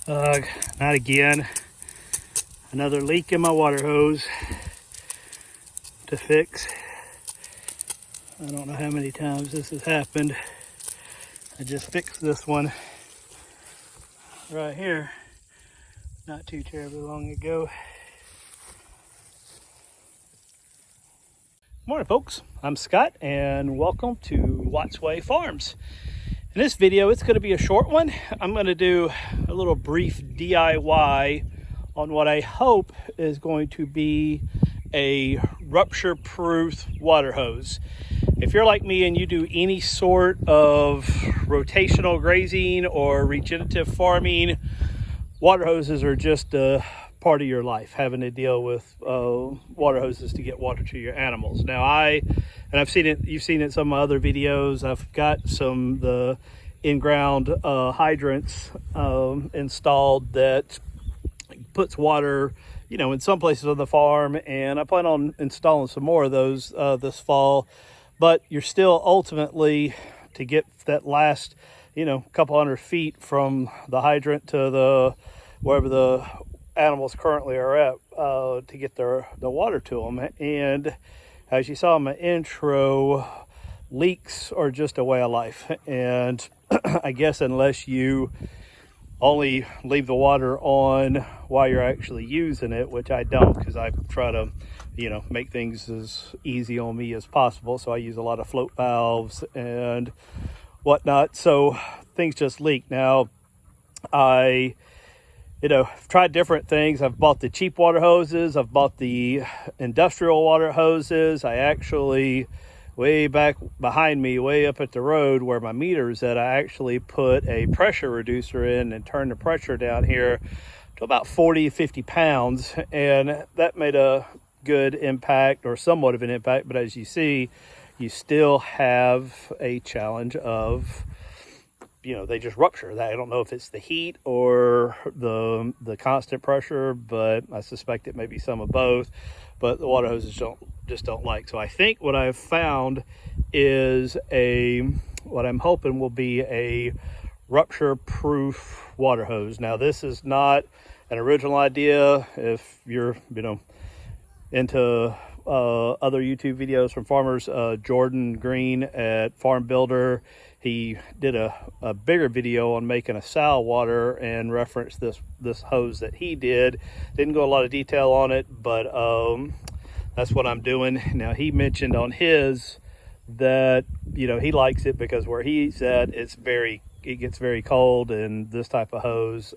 Not again. Another leak in my water hose to fix. I don't know how many times this has happened. I just fixed this one right here not too terribly long ago. Morning folks, I'm Scott and welcome to Wattsway Farms. In this video, it's going to be a short one. I'm going to do a little brief DIY on what I hope is going to be a rupture-proof water hose. If you're like me and you do any sort of rotational grazing or regenerative farming, water hoses are just a part of your life, having to deal with water hoses to get water to your animals. Now I've seen it, you've seen it in some of my other videos. I've got the in-ground hydrants installed that puts water, in some places on the farm, and I plan on installing some more of those this fall. But you're still ultimately, to get that last, couple hundred feet from the hydrant to wherever the animals currently are at, to get the water to them. And as you saw in my intro, leaks are just a way of life. And I guess unless you only leave the water on while you're actually using it, which I don't, because I try to make things as easy on me as possible. So I use a lot of float valves and whatnot, so things just leak. Now I've tried different things. I've bought the cheap water hoses, I've bought the industrial water hoses. I actually, way back behind me, way up at the road where my meter is at, I actually put a pressure reducer in and turned the pressure down here to about 40-50 pounds, and that made a good impact, or somewhat of an impact. But as you see, you still have a challenge of, they just rupture. I don't know if it's the heat or the constant pressure, but I suspect it may be some of both. But the water hoses just don't like. So I think what I've found is what I'm hoping will be a rupture-proof water hose. Now this is not an original idea. If you're into other YouTube videos from farmers, Jordan Green at Farm Builder, he did a bigger video on making a sow water and referenced this hose that he did. Didn't go a lot of detail on it, but that's what I'm doing. Now he mentioned on his that he likes it because where he's at, it gets very cold, and this type of hose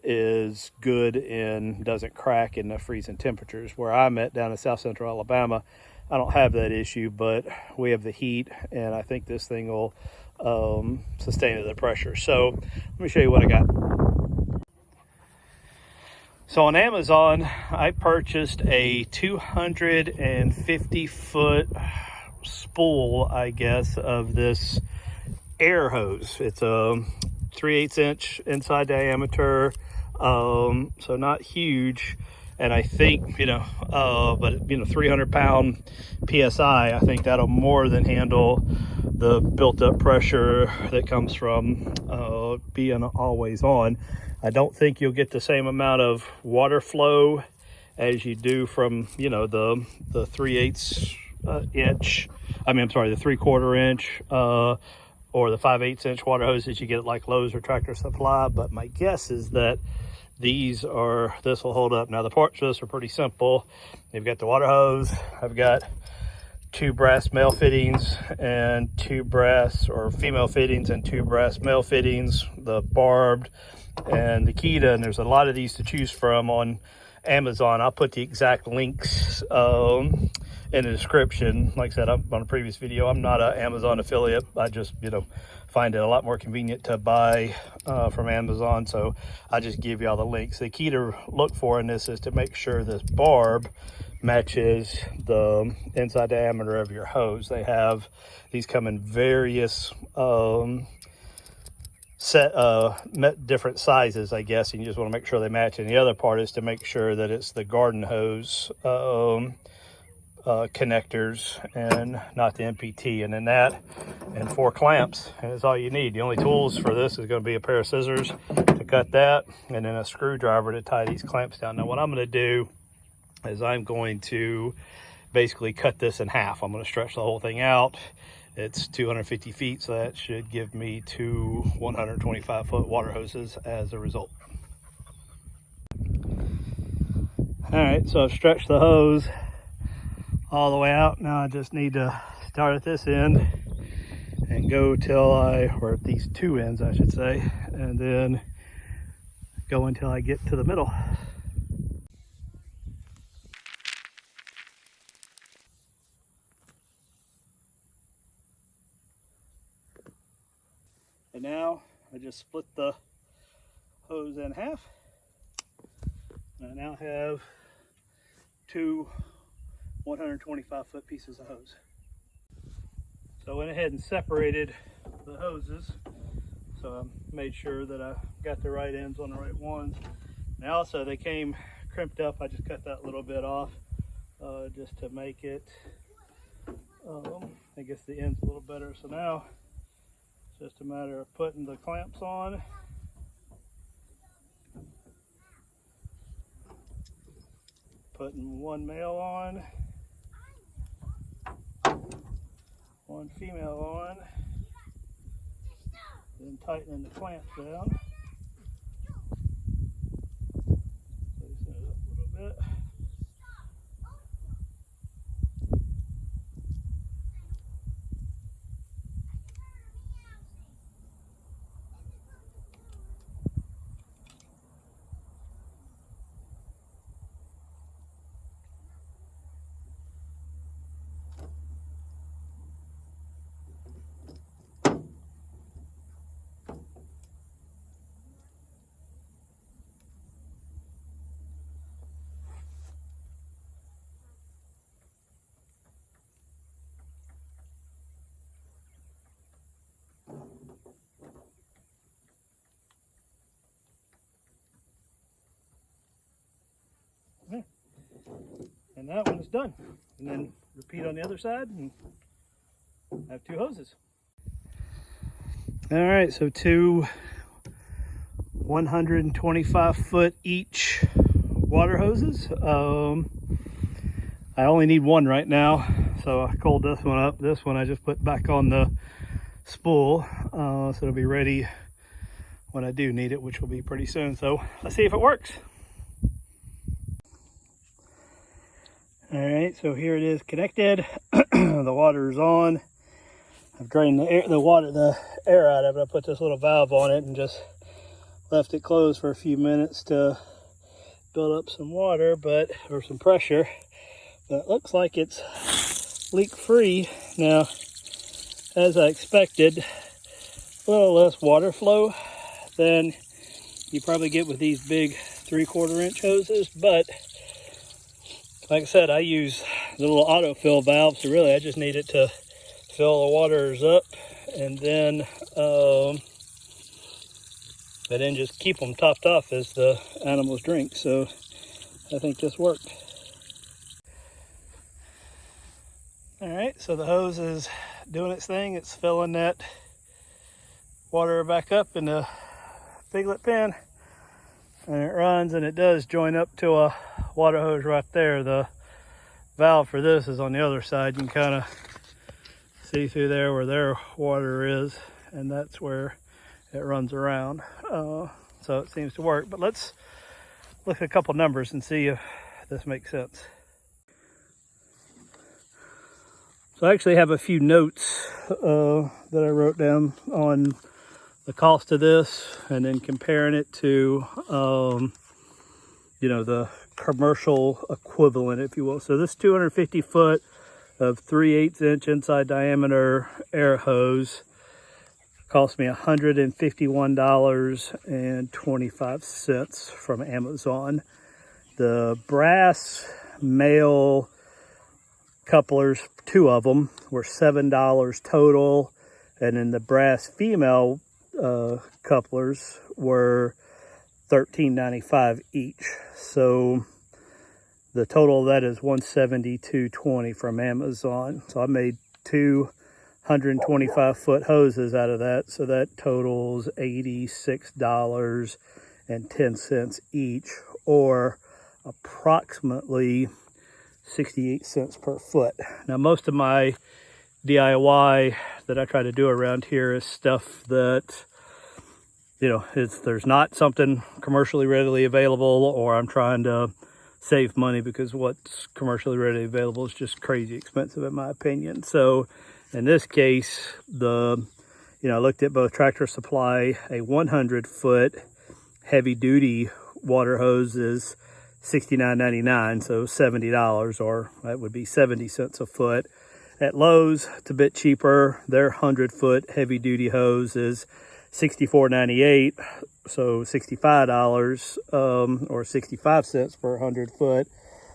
is good and doesn't crack in the freezing temperatures. Where I'm at down in South Central Alabama, I don't have that issue, but we have the heat, and I think this thing will sustain the pressure. So let me show you what I got. So on Amazon, I purchased a 250 foot spool, I guess, of this air hose. It's a 3/8 inch inside diameter, so not huge. And I think, but 300 pound PSI, I think that'll more than handle the built up pressure that comes from being always on. I don't think you'll get the same amount of water flow as you do from, the 3/8 inch, the 3/4 inch, or the 5/8 inch water hoses you get at like Lowe's or Tractor Supply. But my guess is that this will hold up. Now the parts for this are pretty simple. You've got the water hose. I've got 2 brass male fittings and 2 brass or female fittings and 2 brass male fittings, the barbed and the Kita, and there's a lot of these to choose from on Amazon. I'll put the exact links in the description. Like I said, on a previous video, I'm not an Amazon affiliate. I just find it a lot more convenient to buy from Amazon, so I just give you all the links. The key to look for in this is to make sure this barb matches the inside diameter of your hose. These come in various different sizes, I guess, and you just want to make sure they match. And the other part is to make sure that it's the garden hose connectors and not the MPT, and then that and 4 clamps, and that's all you need. The only tools for this is going to be a pair of scissors to cut that, and then a screwdriver to tie these clamps down. Now what I'm going to do is I'm going to basically cut this in half. I'm going to stretch the whole thing out. It's 250 feet, so that should give me 2 125-foot water hoses as a result. All right, so I've stretched the hose all the way out. Now I just need to start at this end and go till or at these 2 ends I should say, and then go until I get to the middle. And now I just split the hose in half. I now have 2 125-foot pieces of hose. So I went ahead and separated the hoses. So I made sure that I got the right ends on the right ones. And also they came crimped up. I just cut that little bit off just to make it, I guess, the ends a little better. So now it's just a matter of putting the clamps on. Putting one male on, one female on, then tightening the clamps down. Loosen it up a little bit. And that one is done. And then repeat on the other side and have 2 hoses. All right, so 2 125-foot each water hoses. I only need 1 right now, so I coiled this one up. This one I just put back on the spool, so it'll be ready when I do need it, which will be pretty soon. So let's see if it works. All right, so here it is connected. The water is on. I've drained the air out of it. I put this little valve on it and just left it closed for a few minutes to build up some water, or some pressure. But it looks like it's leak free. Now, as I expected, a little less water flow than you probably get with these big 3/4 inch hoses, but like I said, I use the little autofill valve, so really I just need it to fill the waters up and then just keep them topped off as the animals drink. So I think this worked. All right, so the hose is doing its thing. It's filling that water back up in the piglet pen, and it runs, and it does join up to a water hose right there. The valve for this is on the other side. You can kind of see through there where their water is, and that's where it runs around. So it seems to work, but let's look at a couple numbers and see if this makes sense. So I actually have a few notes that I wrote down on the cost of this, and then comparing it to the commercial equivalent, if you will. So this 250 foot of 3/8 inch inside diameter air hose cost me $151.25 from Amazon. The brass male couplers, 2 of them, were $7 total, and then the brass female couplers were $13.95 each. So The total of that is $172.20 from Amazon. So I made 225-foot hoses out of that. So that totals $86.10 each, or approximately 68 cents per foot. Now, most of my DIY that I try to do around here is stuff that, you know, there's not something commercially readily available, or I'm trying to save money because what's commercially readily available is just crazy expensive in my opinion. So in this case, I looked at both Tractor Supply. A 100-foot heavy duty water hose is $69.99, so $70, or that would be 70 cents a foot. At Lowe's, it's a bit cheaper. Their 100-foot heavy duty hose is $64.98, so $65, or 65 cents per 100 foot.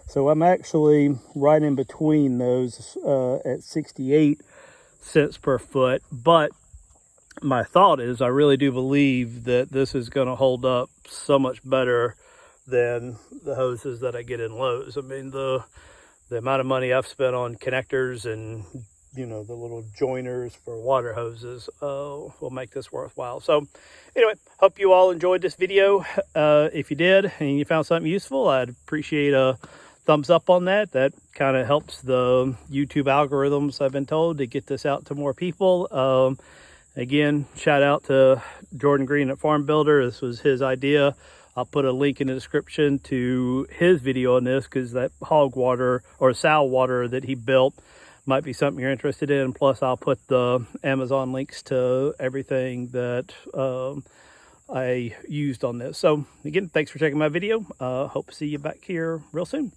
So I'm actually right in between those at 68 cents per foot. But my thought is, I really do believe that this is going to hold up so much better than the hoses that I get in Lowe's. I mean, the amount of money I've spent on connectors and, you know, the little joiners for water hoses will make this worthwhile. So anyway, hope you all enjoyed this video. If you did and you found something useful, I'd appreciate a thumbs up on that. That kind of helps the YouTube algorithms, I've been told, to get this out to more people. Again, shout out to Jordan Green at Farm Builder. This was his idea. I'll put a link in the description to his video on this, because that hog water or sow water that he built might be something you're interested in. Plus, I'll put the Amazon links to everything that I used on this. So again, thanks for checking my video. Hope to see you back here real soon.